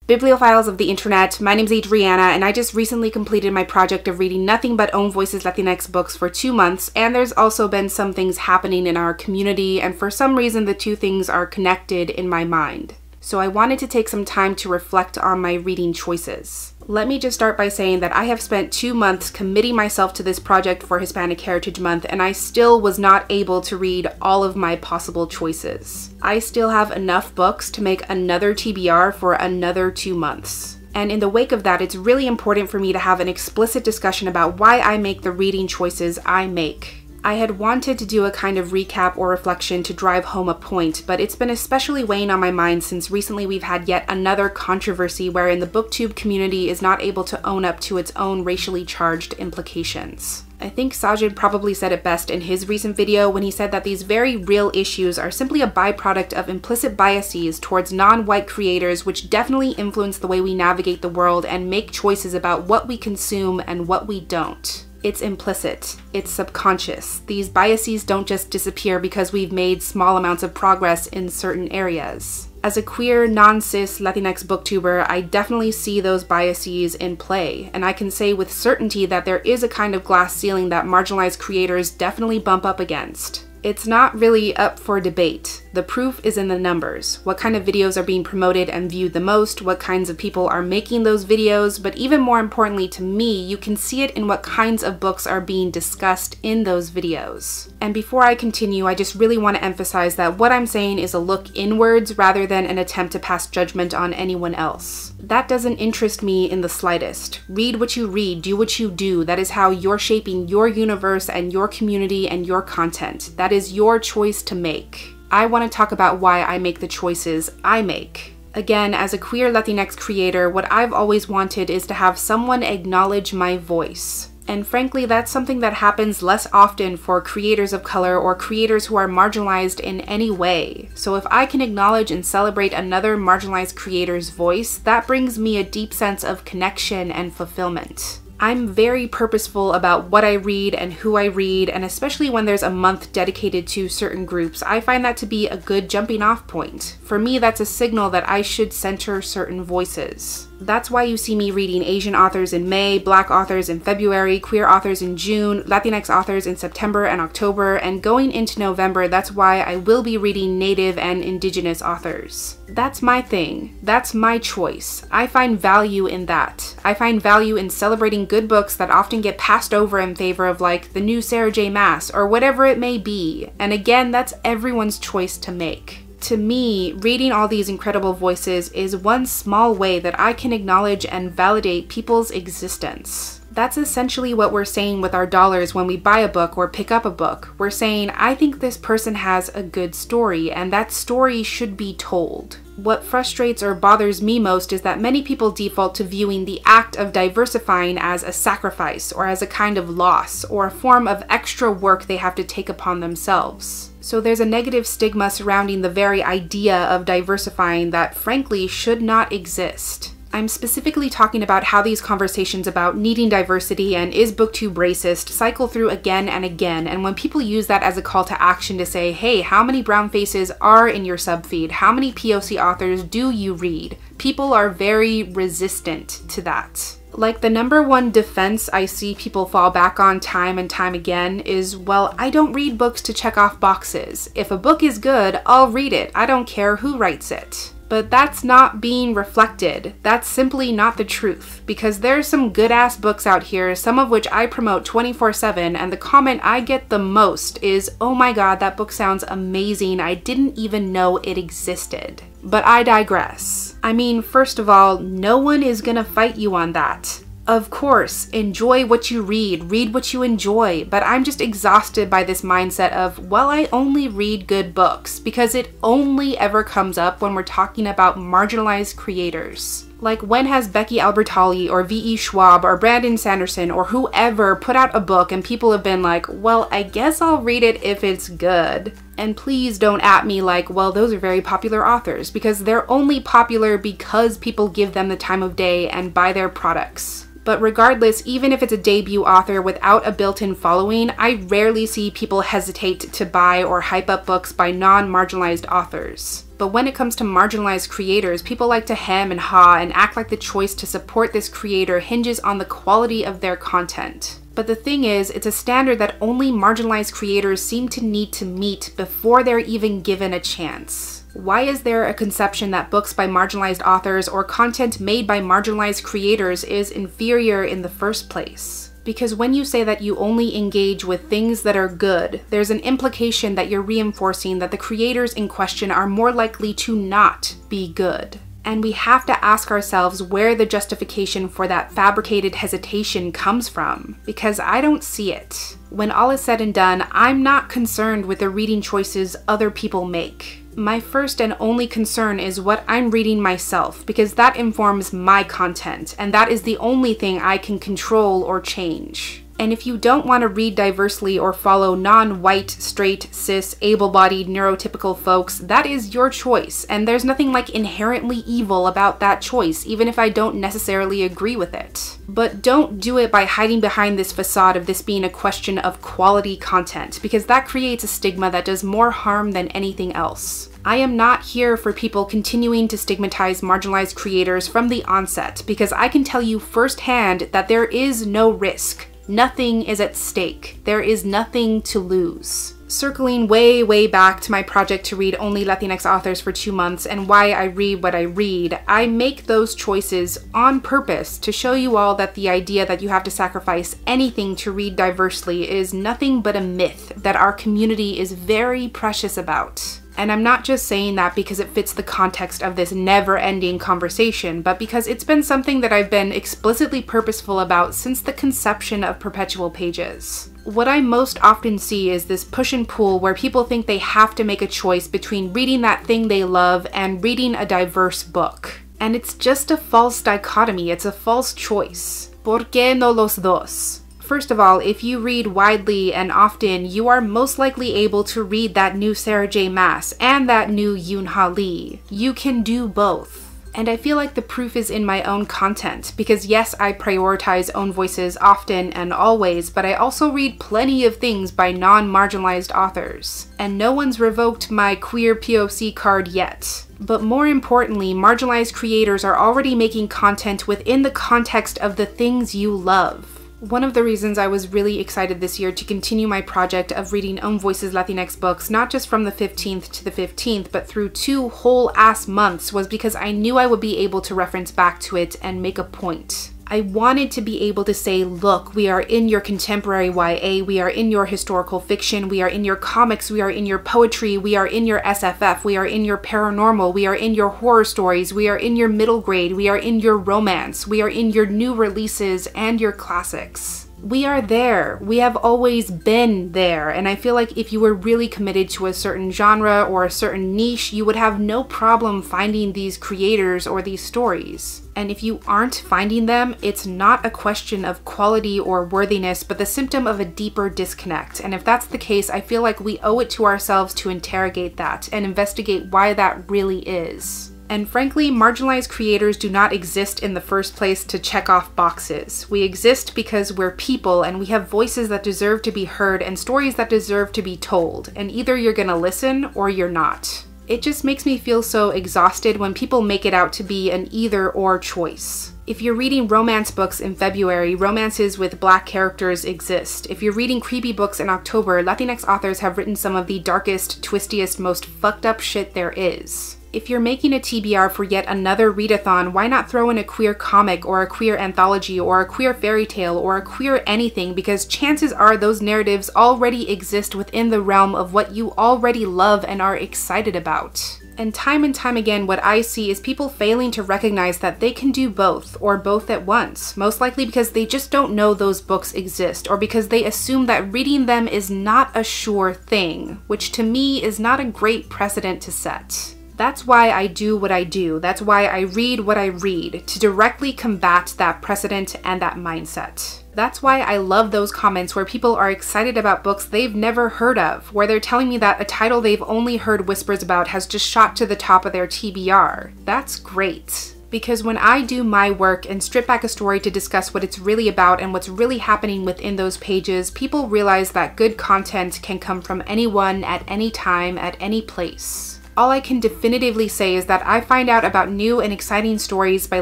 Bibliophiles of the internet, my name's Adriana, and I just recently completed my project of reading nothing but Own Voices Latinx books for 2 months, and there's also been some things happening in our community, and for some reason the two things are connected in my mind. So I wanted to take some time to reflect on my reading choices. Let me just start by saying that I have spent 2 months committing myself to this project for Hispanic Heritage Month, and I still was not able to read all of my possible choices. I still have enough books to make another TBR for another 2 months. And in the wake of that, it's really important for me to have an explicit discussion about why I make the reading choices I make. I had wanted to do a kind of recap or reflection to drive home a point, but it's been especially weighing on my mind since recently we've had yet another controversy wherein the BookTube community is not able to own up to its own racially charged implications. I think Sajid probably said it best in his recent video when he said that these very real issues are simply a byproduct of implicit biases towards non-white creators, which definitely influence the way we navigate the world and make choices about what we consume and what we don't. It's implicit, it's subconscious. These biases don't just disappear because we've made small amounts of progress in certain areas. As a queer, non-cis Latinx booktuber, I definitely see those biases in play, and I can say with certainty that there is a kind of glass ceiling that marginalized creators definitely bump up against. It's not really up for debate. The proof is in the numbers. What kind of videos are being promoted and viewed the most, what kinds of people are making those videos, but even more importantly to me, you can see it in what kinds of books are being discussed in those videos. And before I continue, I just really want to emphasize that what I'm saying is a look inwards rather than an attempt to pass judgment on anyone else. That doesn't interest me in the slightest. Read what you read, do what you do. That is how you're shaping your universe and your community and your content. That is your choice to make. I want to talk about why I make the choices I make. Again, as a queer Latinx creator, what I've always wanted is to have someone acknowledge my voice. And frankly, that's something that happens less often for creators of color or creators who are marginalized in any way. So if I can acknowledge and celebrate another marginalized creator's voice, that brings me a deep sense of connection and fulfillment. I'm very purposeful about what I read and who I read, and especially when there's a month dedicated to certain groups, I find that to be a good jumping off point. For me, that's a signal that I should center certain voices. That's why you see me reading Asian authors in May, Black authors in February, queer authors in June, Latinx authors in September and October, and going into November, that's why I will be reading Native and Indigenous authors. That's my thing. That's my choice. I find value in that. I find value in celebrating good books that often get passed over in favor of like the new Sarah J. Maas or whatever it may be. And again, that's everyone's choice to make. To me, reading all these incredible voices is one small way that I can acknowledge and validate people's existence. That's essentially what we're saying with our dollars when we buy a book or pick up a book. We're saying, I think this person has a good story, and that story should be told. What frustrates or bothers me most is that many people default to viewing the act of diversifying as a sacrifice or as a kind of loss or a form of extra work they have to take upon themselves. So there's a negative stigma surrounding the very idea of diversifying that frankly should not exist. I'm specifically talking about how these conversations about needing diversity and is BookTube racist cycle through again and again, and when people use that as a call to action to say, hey, how many brown faces are in your subfeed? How many POC authors do you read? People are very resistant to that. Like, the number one defense I see people fall back on time and time again is, well, I don't read books to check off boxes. If a book is good, I'll read it. I don't care who writes it. But that's not being reflected. That's simply not the truth, because there's some good-ass books out here, some of which I promote 24/7, and the comment I get the most is, oh my god, that book sounds amazing, I didn't even know it existed. But I digress. I mean, first of all, no one is gonna fight you on that. Of course, enjoy what you read what you enjoy, but I'm just exhausted by this mindset of, well, I only read good books, because it only ever comes up when we're talking about marginalized creators. Like, when has Becky Albertalli or V.E. Schwab or Brandon Sanderson or whoever put out a book and people have been like, well, I guess I'll read it if it's good? And please don't at me like, well, those are very popular authors, because they're only popular because people give them the time of day and buy their products. But regardless, even if it's a debut author without a built-in following, I rarely see people hesitate to buy or hype up books by non-marginalized authors. But when it comes to marginalized creators, people like to hem and haw and act like the choice to support this creator hinges on the quality of their content. But the thing is, it's a standard that only marginalized creators seem to need to meet before they're even given a chance. Why is there a conception that books by marginalized authors or content made by marginalized creators is inferior in the first place? Because when you say that you only engage with things that are good, there's an implication that you're reinforcing that the creators in question are more likely to not be good. And we have to ask ourselves where the justification for that fabricated hesitation comes from, because I don't see it. When all is said and done, I'm not concerned with the reading choices other people make. My first and only concern is what I'm reading myself, because that informs my content, and that is the only thing I can control or change. And if you don't want to read diversely or follow non-white, straight, cis, able-bodied, neurotypical folks, that is your choice, and there's nothing like inherently evil about that choice, even if I don't necessarily agree with it. But don't do it by hiding behind this facade of this being a question of quality content, because that creates a stigma that does more harm than anything else. I am not here for people continuing to stigmatize marginalized creators from the onset, because I can tell you firsthand that there is no risk. Nothing is at stake. There is nothing to lose. Circling way back to my project to read only Latinx authors for 2 months and why I read what I read, I make those choices on purpose to show you all that the idea that you have to sacrifice anything to read diversely is nothing but a myth that our community is very precious about. And I'm not just saying that because it fits the context of this never-ending conversation, but because it's been something that I've been explicitly purposeful about since the conception of Perpetual Pages. What I most often see is this push and pull where people think they have to make a choice between reading that thing they love and reading a diverse book. And it's just a false dichotomy, it's a false choice. ¿Por qué no los dos? First of all, if you read widely and often, you are most likely able to read that new Sarah J. Maas and that new Yoon Ha Lee. You can do both. And I feel like the proof is in my own content, because yes, I prioritize own voices often and always, but I also read plenty of things by non-marginalized authors. And no one's revoked my queer POC card yet. But more importantly, marginalized creators are already making content within the context of the things you love. One of the reasons I was really excited this year to continue my project of reading Own Voices Latinx books, not just from the 15th to the 15th, but through 2 whole-ass months, was because I knew I would be able to reference back to it and make a point. I wanted to be able to say, look, we are in your contemporary YA, we are in your historical fiction, we are in your comics, we are in your poetry, we are in your SFF, we are in your paranormal, we are in your horror stories, we are in your middle grade, we are in your romance, we are in your new releases and your classics. We are there. We have always been there, and I feel like if you were really committed to a certain genre or a certain niche, you would have no problem finding these creators or these stories. And if you aren't finding them, it's not a question of quality or worthiness, but the symptom of a deeper disconnect. And if that's the case, I feel like we owe it to ourselves to interrogate that and investigate why that really is. And frankly, marginalized creators do not exist in the first place to check off boxes. We exist because we're people and we have voices that deserve to be heard and stories that deserve to be told. And either you're gonna listen or you're not. It just makes me feel so exhausted when people make it out to be an either-or choice. If you're reading romance books in February, romances with Black characters exist. If you're reading creepy books in October, Latinx authors have written some of the darkest, twistiest, most fucked up shit there is. If you're making a TBR for yet another readathon, why not throw in a queer comic or a queer anthology or a queer fairy tale or a queer anything, because chances are those narratives already exist within the realm of what you already love and are excited about. And time again, what I see is people failing to recognize that they can do both, or both at once, most likely because they just don't know those books exist, or because they assume that reading them is not a sure thing, which to me is not a great precedent to set. That's why I do what I do. That's why I read what I read, to directly combat that precedent and that mindset. That's why I love those comments where people are excited about books they've never heard of, where they're telling me that a title they've only heard whispers about has just shot to the top of their TBR. That's great. Because when I do my work and strip back a story to discuss what it's really about and what's really happening within those pages, people realize that good content can come from anyone at any time, at any place. All I can definitively say is that I find out about new and exciting stories by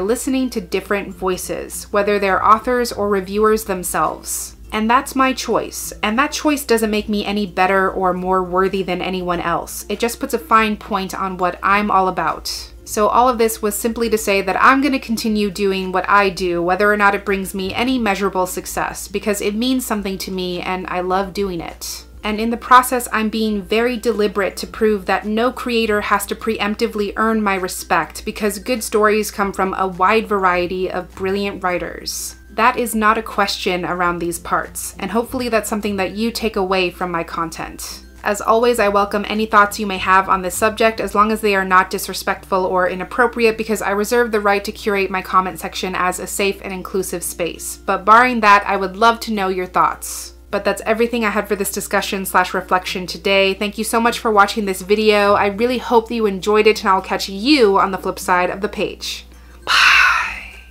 listening to different voices, whether they're authors or reviewers themselves. And that's my choice. And that choice doesn't make me any better or more worthy than anyone else. It just puts a fine point on what I'm all about. So all of this was simply to say that I'm going to continue doing what I do, whether or not it brings me any measurable success, because it means something to me and I love doing it. And in the process, I'm being very deliberate to prove that no creator has to preemptively earn my respect, because good stories come from a wide variety of brilliant writers. That is not a question around these parts, and hopefully that's something that you take away from my content. As always, I welcome any thoughts you may have on this subject, as long as they are not disrespectful or inappropriate, because I reserve the right to curate my comment section as a safe and inclusive space. But barring that, I would love to know your thoughts. But that's everything I had for this discussion/reflection today. Thank you so much for watching this video. I really hope that you enjoyed it, and I'll catch you on the flip side of the page. Bye!